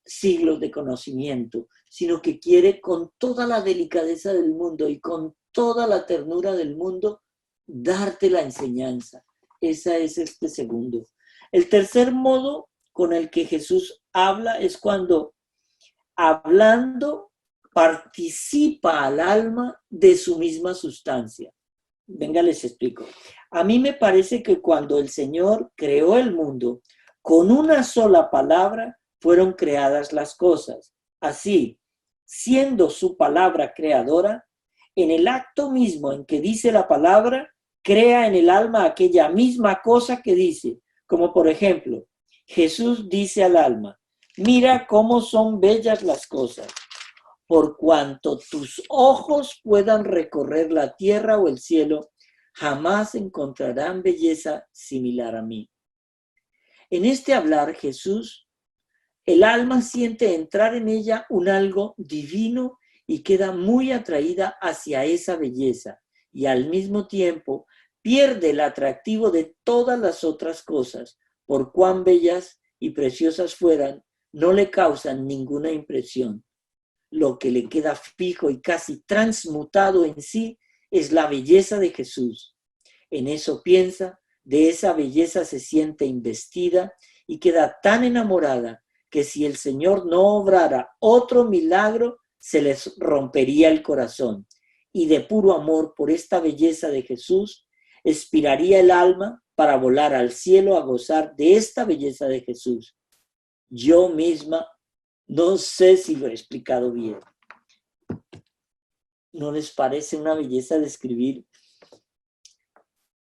siglos de conocimiento, sino que quiere con toda la delicadeza del mundo y con toda la ternura del mundo darte la enseñanza. Esa es este segundo. El tercer modo con el que Jesús habla es cuando hablando participa al alma de su misma sustancia. Venga, les explico. A mí me parece que cuando el Señor creó el mundo, con una sola palabra fueron creadas las cosas. Así, siendo su palabra creadora, en el acto mismo en que dice la palabra, crea en el alma aquella misma cosa que dice. Como por ejemplo, Jesús dice al alma, mira cómo son bellas las cosas. Por cuanto tus ojos puedan recorrer la tierra o el cielo, jamás encontrarán belleza similar a mí. En este hablar, Jesús, el alma siente entrar en ella un algo divino y queda muy atraída hacia esa belleza y al mismo tiempo pierde el atractivo de todas las otras cosas, por cuán bellas y preciosas fueran, no le causan ninguna impresión. Lo que le queda fijo y casi transmutado en sí es la belleza de Jesús. En eso piensa, de esa belleza se siente investida y queda tan enamorada que si el Señor no obrara otro milagro, se les rompería el corazón. Y de puro amor por esta belleza de Jesús, expiraría el alma para volar al cielo a gozar de esta belleza de Jesús. Yo misma no sé si lo he explicado bien. ¿No les parece una belleza describir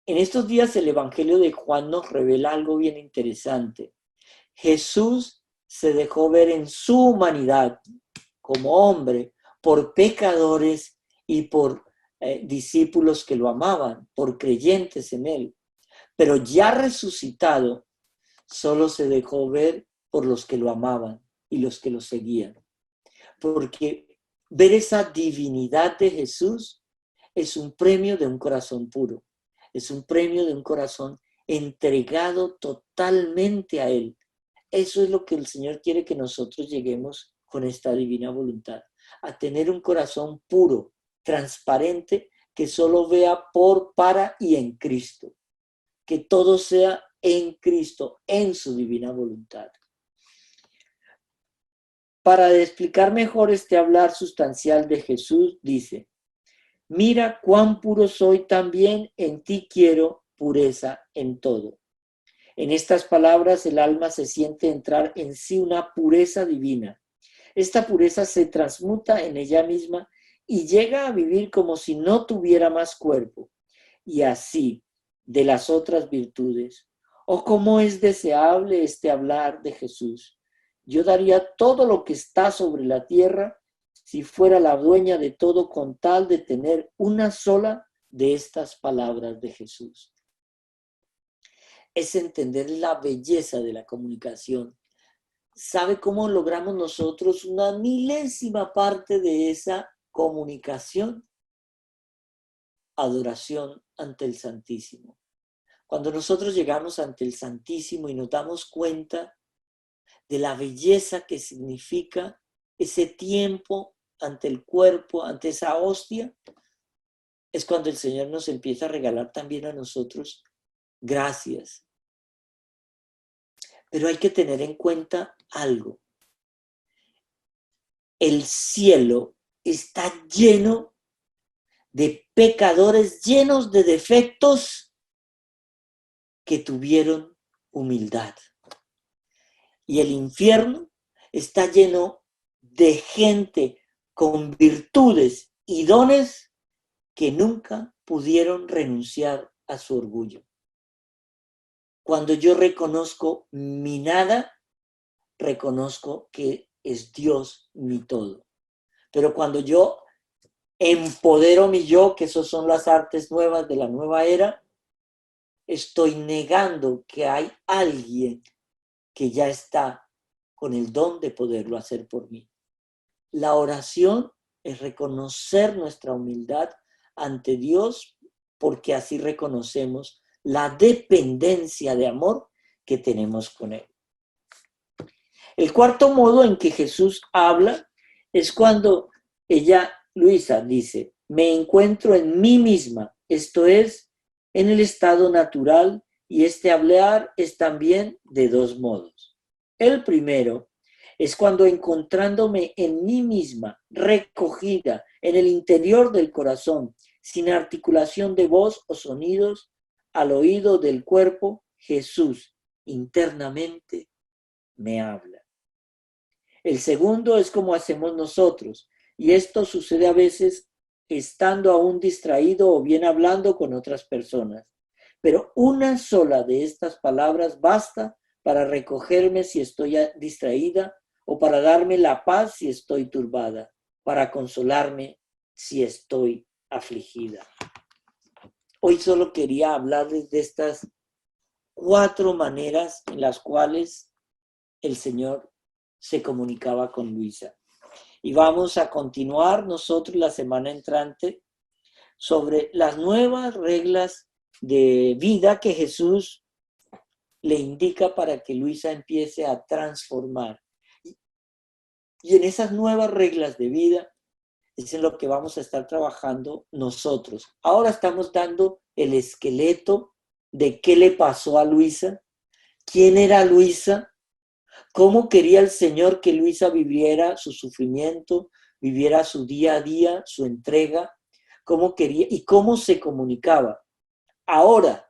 En estos días el Evangelio de Juan nos revela algo bien interesante. Jesús se dejó ver en su humanidad como hombre por pecadores y por discípulos que lo amaban, por creyentes en él. Pero ya resucitado, solo se dejó ver por los que lo amaban y los que lo seguían. Porque ver esa divinidad de Jesús es un premio de un corazón puro, es un premio de un corazón entregado totalmente a Él. Eso es lo que el Señor quiere que nosotros lleguemos con esta divina voluntad, a tener un corazón puro, transparente, que solo vea por, para y en Cristo. Que todo sea en Cristo, en su divina voluntad. Para explicar mejor este hablar sustancial de Jesús, dice: mira cuán puro soy también, en ti quiero pureza en todo. En estas palabras el alma se siente entrar en sí una pureza divina. Esta pureza se transmuta en ella misma y llega a vivir como si no tuviera más cuerpo. Y así, de las otras virtudes. Oh, cómo es deseable este hablar de Jesús. Yo daría todo lo que está sobre la tierra si fuera la dueña de todo con tal de tener una sola de estas palabras de Jesús. Es entender la belleza de la comunicación. ¿Sabe cómo logramos nosotros una milésima parte de esa comunicación? Adoración ante el Santísimo. Cuando nosotros llegamos ante el Santísimo y nos damos cuenta de la belleza que significa ese tiempo ante el cuerpo, ante esa hostia, es cuando el Señor nos empieza a regalar también a nosotros gracias. Pero hay que tener en cuenta algo. El cielo está lleno de pecadores, llenos de defectos que tuvieron humildad. Y el infierno está lleno de gente con virtudes y dones que nunca pudieron renunciar a su orgullo. Cuando yo reconozco mi nada, reconozco que es Dios mi todo. Pero cuando yo empodero mi yo, que esas son las artes nuevas de la nueva era, estoy negando que hay alguien que ya está con el don de poderlo hacer por mí. La oración es reconocer nuestra humildad ante Dios, porque así reconocemos la dependencia de amor que tenemos con Él. El cuarto modo en que Jesús habla es cuando Luisa, dice: me encuentro en mí misma, esto es, en el estado natural, y este hablar es también de dos modos. El primero es cuando, encontrándome en mí misma, recogida en el interior del corazón, sin articulación de voz o sonidos, al oído del cuerpo, Jesús internamente me habla. El segundo es como hacemos nosotros, y esto sucede a veces estando aún distraído o bien hablando con otras personas. Pero una sola de estas palabras basta para recogerme si estoy distraída, o para darme la paz si estoy turbada, para consolarme si estoy afligida. Hoy solo quería hablarles de estas 4 maneras en las cuales el Señor se comunicaba con Luisa. Y vamos a continuar nosotros la semana entrante sobre las nuevas reglas de vida que Jesús le indica para que Luisa empiece a transformar. Y en esas nuevas reglas de vida es en lo que vamos a estar trabajando nosotros. Ahora estamos dando el esqueleto de qué le pasó a Luisa, quién era Luisa, cómo quería el Señor que Luisa viviera su sufrimiento, viviera su día a día, su entrega, cómo quería y cómo se comunicaba. Ahora,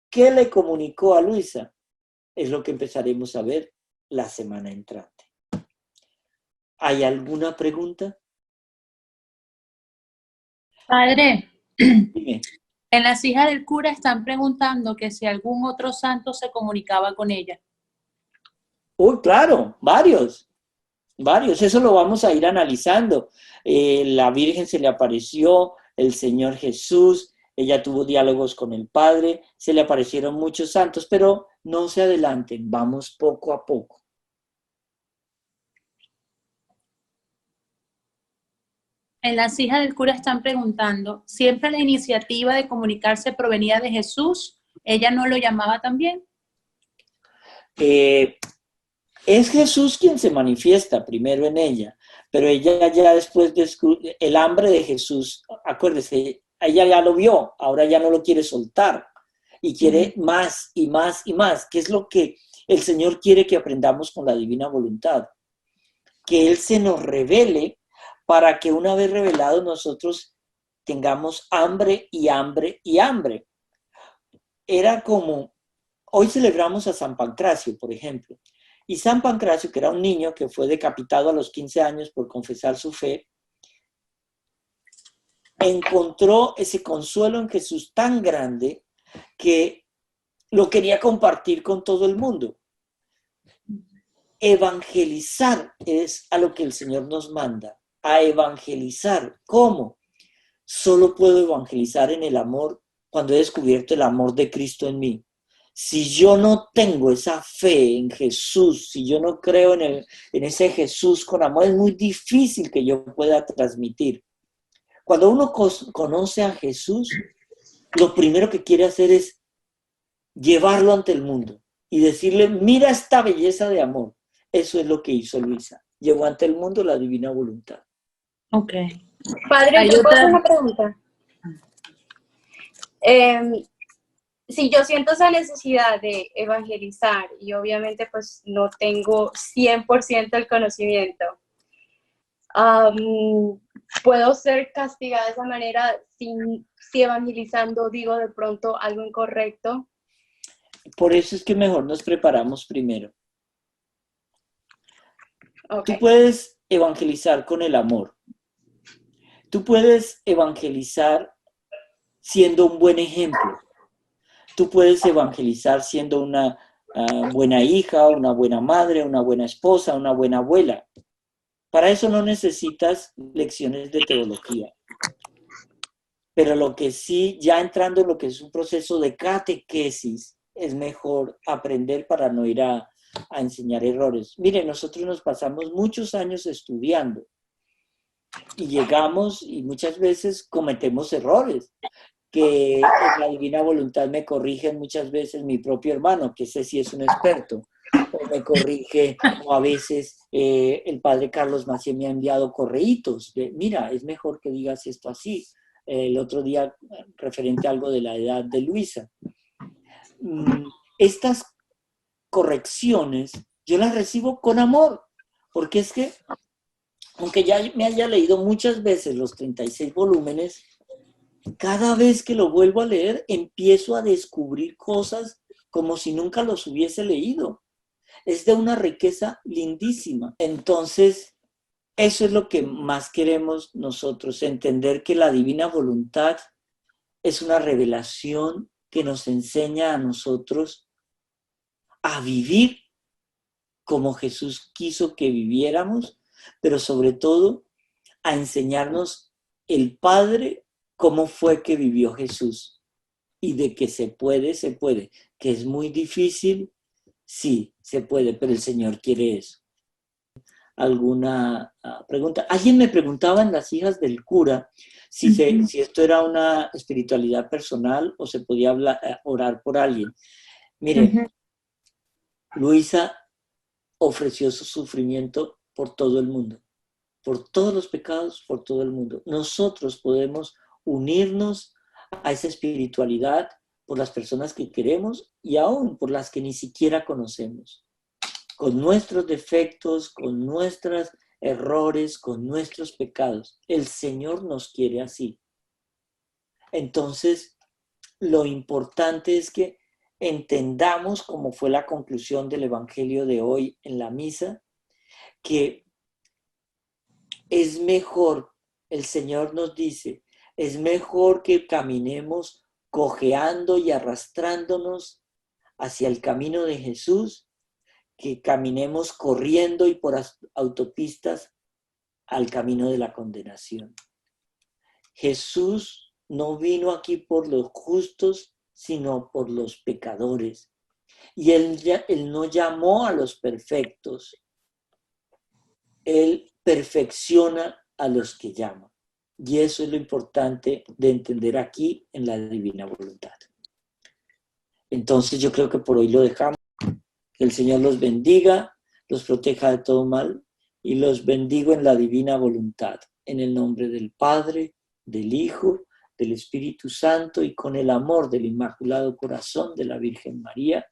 ¿qué le comunicó a Luisa? Es lo que empezaremos a ver la semana entrante. ¿Hay alguna pregunta? Padre, Dime. En las hijas del cura están preguntando que si algún otro santo se comunicaba con ella. Uy, claro, varios. Eso lo vamos a ir analizando. La Virgen se le apareció, el Señor Jesús, ella tuvo diálogos con el Padre, se le aparecieron muchos santos, pero no se adelanten, vamos poco a poco. En las hijas del cura están preguntando, ¿siempre la iniciativa de comunicarse provenía de Jesús? ¿Ella no lo llamaba también? Es Jesús quien se manifiesta primero en ella, pero ella ya después descubre el hambre de Jesús, acuérdese, ella ya lo vio, ahora ya no lo quiere soltar y quiere más y más y más, que es lo que el Señor quiere que aprendamos con la divina voluntad, que Él se nos revele para que una vez revelado nosotros tengamos hambre y hambre y hambre. Era como, hoy celebramos a San Pancracio, por ejemplo, y San Pancracio, que era un niño que fue decapitado a los 15 años por confesar su fe, encontró ese consuelo en Jesús tan grande que lo quería compartir con todo el mundo. Evangelizar es a lo que el Señor nos manda, a evangelizar. ¿Cómo? Solo puedo evangelizar en el amor cuando he descubierto el amor de Cristo en mí. Si yo no tengo esa fe en Jesús, si yo no creo en ese Jesús con amor, es muy difícil que yo pueda transmitir. Cuando uno conoce a Jesús, lo primero que quiere hacer es llevarlo ante el mundo y decirle, mira esta belleza de amor. Eso es lo que hizo Luisa. Llevó ante el mundo la divina voluntad. Ok. Padre, ¿yo puedo hacer una pregunta? Si yo siento esa necesidad de evangelizar y obviamente pues no tengo 100% el conocimiento, ¿puedo ser castigada de esa manera si evangelizando digo de pronto algo incorrecto? Por eso es que mejor nos preparamos primero. Okay. Tú puedes evangelizar con el amor. Tú puedes evangelizar siendo un buen ejemplo. Tú puedes evangelizar siendo una buena hija, una buena madre, una buena esposa, una buena abuela. Para eso no necesitas lecciones de teología. Pero lo que sí, ya entrando en lo que es un proceso de catequesis, es mejor aprender para no ir a enseñar errores. Miren, nosotros nos pasamos muchos años estudiando y llegamos y muchas veces cometemos errores, que en la divina voluntad me corrigen muchas veces mi propio hermano, que ese sí es un experto, o me corrige, o a veces el padre Carlos Macié me ha enviado correitos de, mira, es mejor que digas esto así. El otro día, referente a algo de la edad de Luisa. Estas correcciones yo las recibo con amor, porque es que, aunque ya me haya leído muchas veces los 36 volúmenes, cada vez que lo vuelvo a leer, empiezo a descubrir cosas como si nunca los hubiese leído. Es de una riqueza lindísima. Entonces, eso es lo que más queremos nosotros, entender que la divina voluntad es una revelación que nos enseña a nosotros a vivir como Jesús quiso que viviéramos, pero sobre todo a enseñarnos el Padre cómo fue que vivió Jesús y de que se puede, que es muy difícil, sí, se puede, pero el Señor quiere eso. ¿Alguna pregunta? Alguien me preguntaba en las hijas del cura si esto era una espiritualidad personal o se podía orar por alguien. Mire, Luisa ofreció su sufrimiento por todo el mundo, por todos los pecados, por todo el mundo. Nosotros podemos unirnos a esa espiritualidad por las personas que queremos y aún por las que ni siquiera conocemos. Con nuestros defectos, con nuestros errores, con nuestros pecados. El Señor nos quiere así. Entonces, lo importante es que entendamos, como fue la conclusión del Evangelio de hoy en la misa, que es mejor, el Señor nos dice, es mejor que caminemos cojeando y arrastrándonos hacia el camino de Jesús, que caminemos corriendo y por autopistas al camino de la condenación. Jesús no vino aquí por los justos, sino por los pecadores. Y él no llamó a los perfectos. Él perfecciona a los que llama. Y eso es lo importante de entender aquí en la divina voluntad. Entonces yo creo que por hoy lo dejamos. Que el Señor los bendiga, los proteja de todo mal y los bendigo en la divina voluntad. En el nombre del Padre, del Hijo, del Espíritu Santo y con el amor del Inmaculado Corazón de la Virgen María.